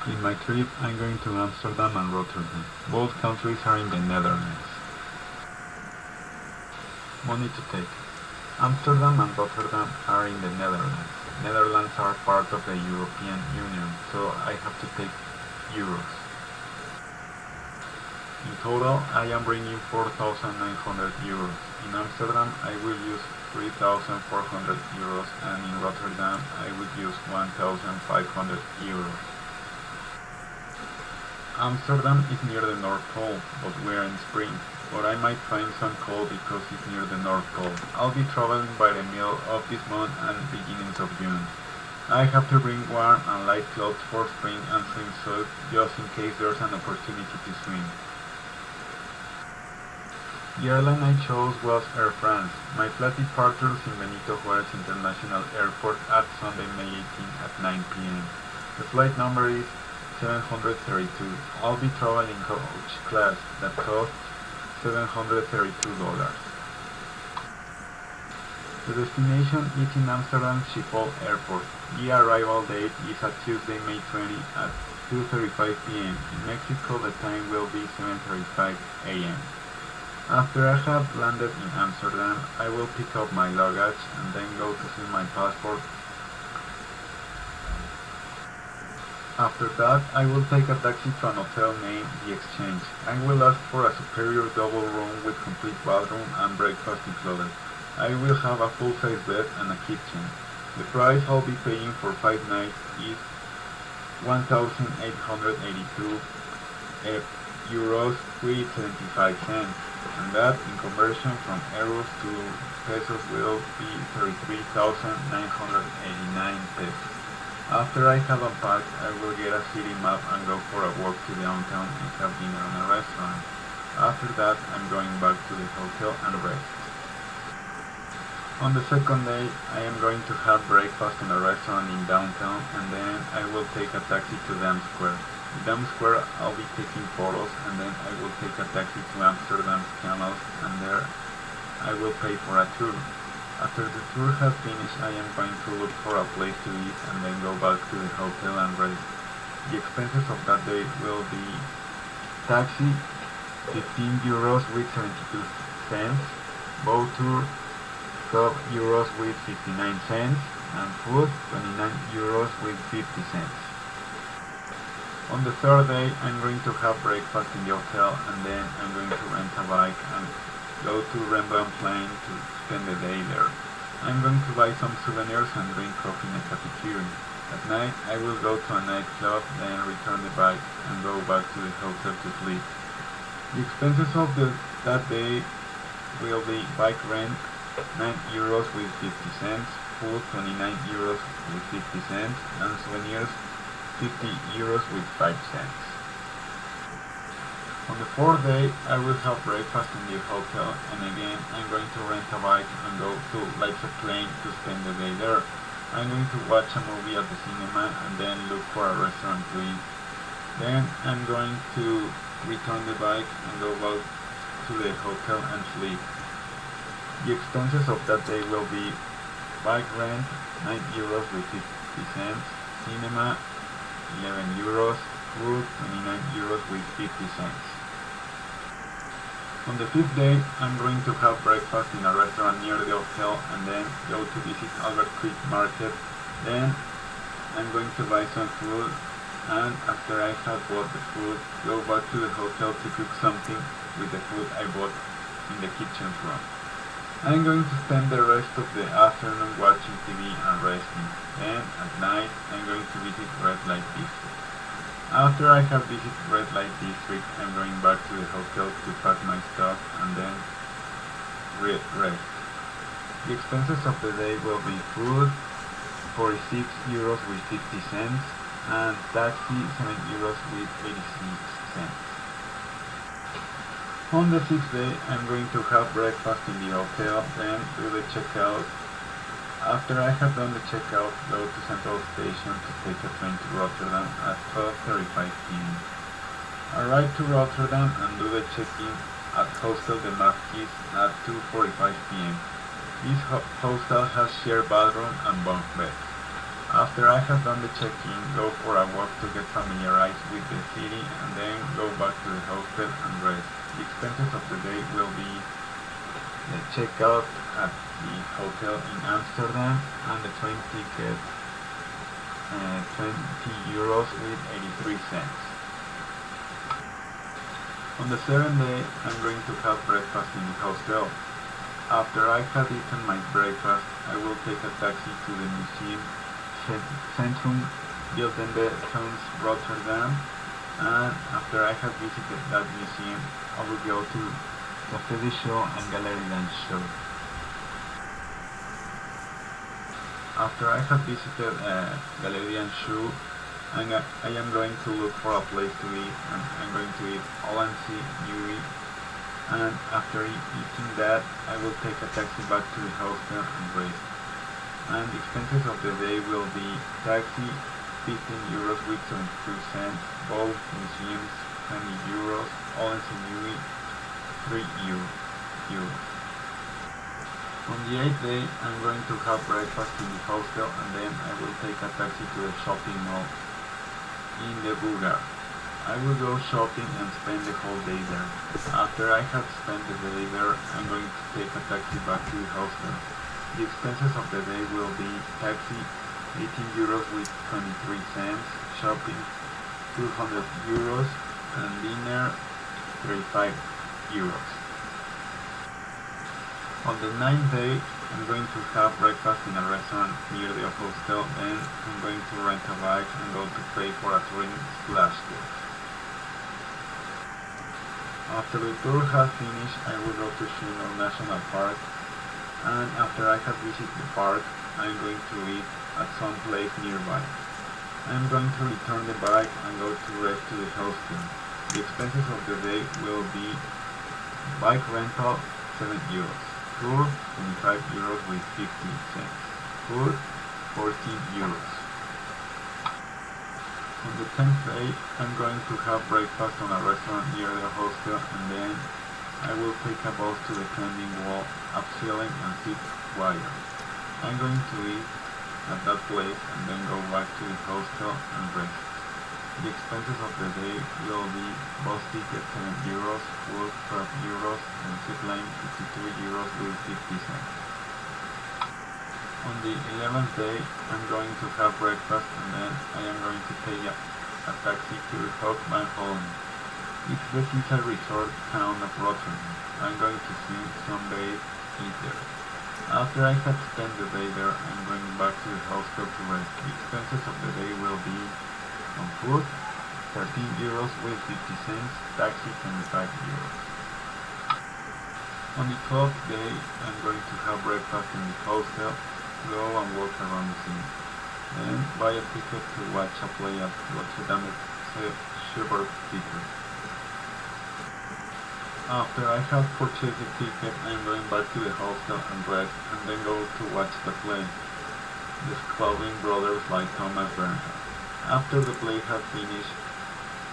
In my trip, I'm going to Amsterdam and Rotterdam. Both countries are in the Netherlands. Money to take. Amsterdam and Rotterdam are in the Netherlands. Netherlands are part of the European Union, so I have to take euros. In total, I am bringing 4,900 euros. In Amsterdam, I will use 3,400 euros, and in Rotterdam, I will use 1,500 euros. Amsterdam is near the North Pole, but we are in spring, but I might find some cold because it's near the North Pole. I'll be traveling by the middle of this month and beginnings of June. I have to bring warm and light clothes for spring and swimsuit just in case there's an opportunity to swim. The airline I chose was Air France. My flight departures in Benito Juárez International Airport at Sunday, May 18 at 9 p.m. The flight number is 732. I'll be traveling coach class that costs $732. The destination is in Amsterdam Schiphol Airport. The arrival date is at Tuesday, May 20 at 2:35 p.m. In Mexico, the time will be 7:35 a.m. After I have landed in Amsterdam, I will pick up my luggage and then go to see my passport. After that, I will take a taxi to an hotel named The Exchange. I will ask for a superior double room with complete bathroom and breakfast included. I will have a full-size bed and a kitchen. The price I'll be paying for 5 nights is 1,882 euros with 75 cents, and that in conversion from euros to pesos will be 33,989 pesos. After I have unpacked, I will get a city map and go for a walk to downtown and have dinner in a restaurant. After that, I'm going back to the hotel and rest. On the second day, I am going to have breakfast in a restaurant in downtown, and then I will take a taxi to Dam Square. In Dam Square, I'll be taking photos, and then I will take a taxi to Amsterdam's canals, and there I will pay for a tour. After the tour has finished, I am going to look for a place to eat and then go back to the hotel and rest. The expenses of that day will be taxi 15 euros with 72 cents, boat tour 12 euros with 59 cents, and food 29 euros with 50 cents. On the third day, I'm going to have breakfast in the hotel, and then I'm going to rent a bike and go to Rembrandtplein to spend the day there. I'm going to buy some souvenirs and drink coffee in a cafeteria. At night, I will go to a nightclub, then return the bike and go back to the hotel to sleep. The expenses of that day will be bike rent 9 euros with 50 cents, food 29 euros with 50 cents, and souvenirs 50 euros with 5 cents. On the fourth day, I will have breakfast in the hotel, and again I'm going to rent a bike and go to Leidseplein to spend the day there. I'm going to watch a movie at the cinema and then look for a restaurant to eat. Then I'm going to return the bike and go back to the hotel and sleep. The expenses of that day will be bike rent 9 euros with 50 cents, cinema 11 euros, food 29 euros with 50 cents. On the fifth day, I'm going to have breakfast in a restaurant near the hotel and then go to visit Albert Creek Market. Then I'm going to buy some food, and after I have bought the food, go back to the hotel to cook something with the food I bought in the kitchen room. I'm going to spend the rest of the afternoon watching TV and resting. Then at night, I'm going to visit Red Light District. After I have visited Red Light District, I'm going back to the hotel to pack my stuff and then rest. The expenses of the day will be food 46 euros with 50 cents and taxi 7 euros with 86 cents. On the sixth day, I'm going to have breakfast in the hotel, then do the checkout. After I have done the checkout, go to Central Station to take a train to Rotterdam at 12:35 p.m. Arrive to Rotterdam and do the check-in at Hostel de Marquise at 2:45 p.m. This hostel has shared bathroom and bunk beds. After I have done the check-in, go for a walk to get familiarized with the city and then go back to the hostel and rest. The expenses of the day will be the checkout at the hotel in Amsterdam and the train ticket, 20 euros with 83 cents. On the seventh day, I'm going to have breakfast in the hostel. After I have eaten my breakfast, I will take a taxi to the museum Centrum Beeldende Rotterdam, and after I have visited that museum, I will go to Café de Show and Galerie and Show. After I have visited Galerie and Show, I am going to look for a place to eat, and I'm going to eat Hollandsche Nieuwe, and after eating that, I will take a taxi back to the hostel and rest. And the expenses of the day will be taxi, 15 euros with 72 cents, both museums, 20 euros, Hollandsche Nieuwe, 3 euros. On the 8th day, I'm going to have breakfast in the hostel and then I will take a taxi to the shopping mall in the Boulevard. I will go shopping and spend the whole day there. After I have spent the day there, I'm going to take a taxi back to the hostel. The expenses of the day will be taxi, 18 euros with 23 cents, shopping, 200 euros, and dinner, 35 euros. On the 9th day, I'm going to have breakfast in a restaurant near the hostel, then I'm going to rent a bike and go to pay for a touring/tour. After the tour has finished, I will go to Schunnel National Park, and after I have visited the park, I'm going to eat at some place nearby. I'm going to return the bike and go to rest to the hostel. The expenses of the day will be bike rental, 7 euros. Tour, 25 euros with 50 cents. Food, 14 euros. On the 10th day, I'm going to have breakfast on a restaurant near the hostel and then I will take a bus to the climbing wall, upsailing and sit wire. I'm going to eat at that place and then go back to the hostel and rest. The expenses of the day will be bus ticket 7 euros, food 12 euros, and zipline 52 euros with 50 cents. On the 11th day, I'm going to have breakfast and then I am going to take a taxi to Hoogland. It's the seaside resort town of Rotterdam. I'm going to swim, sunbathe, eat there. After I have spent the day there, I'm going back to the hostel to rest. The expenses of the day will be on food, 13 euros with 50 cents, taxi 25 euros. On the 12th day, I'm going to have breakfast in the hostel, go and walk around the city, then buy a ticket to watch a play at Rotterdam Schubert Theater. After I have purchased the ticket, I'm going back to the hostel and rest, and then go to watch the play, The Sclaubing Brothers by Thomas Bernhard. After the play has finished,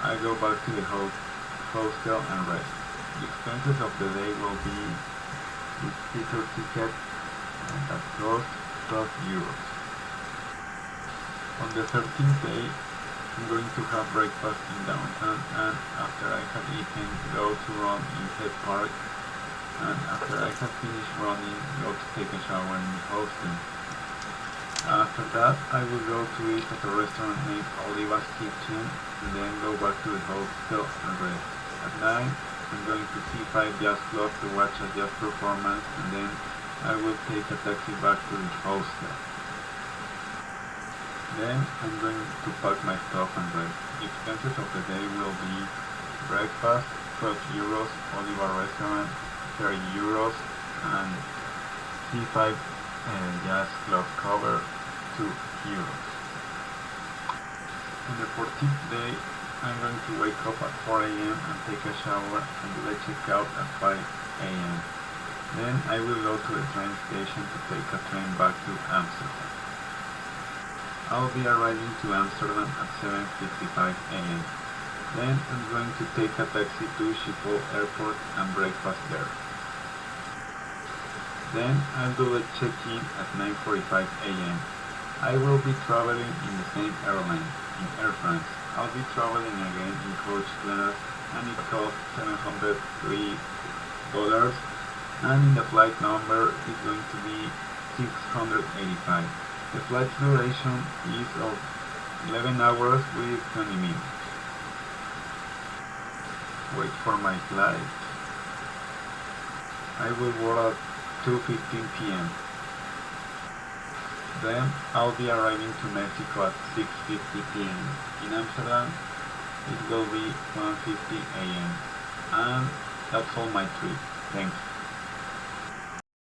I go back to the hostel and rest. The expenses of the day will be the theater ticket that costs 12 euros. On the 13th day, I'm going to have breakfast in downtown and after I have eaten, go to run in Head Park and after I have finished running, go to take a shower in the hostel. After that, I will go to eat at a restaurant named Oliva's Kitchen and then go back to the hostel and rest. At night, I'm going to C5 Jazz Club to watch a jazz performance and then I will take a taxi back to the hostel. Then I'm going to pack my stuff and rest. The expenses of the day will be breakfast, 12 euros, Oliva restaurant, 30 euros, and C5 Jazz Club cover, 2 euros. On the 14th day, I'm going to wake up at 4 a.m. and take a shower and do a checkout at 5 a.m. Then I will go to the train station to take a train back to Amsterdam. I'll be arriving to Amsterdam at 7:55 a.m. Then I'm going to take a taxi to Schiphol Airport and breakfast there. Then I'll do a check-in at 9:45 a.m. I will be traveling in the same airline, in Air France. I'll be traveling again in coach class, and it costs $703, and the flight number is going to be 685. The flight duration is of 11 hours with 20 minutes. Wait for my flight. I will board at 2:15 p.m. Then I'll be arriving to Mexico at 6:50 p.m. In Amsterdam, it will be 1:50 a.m. And that's all my trip. Thanks.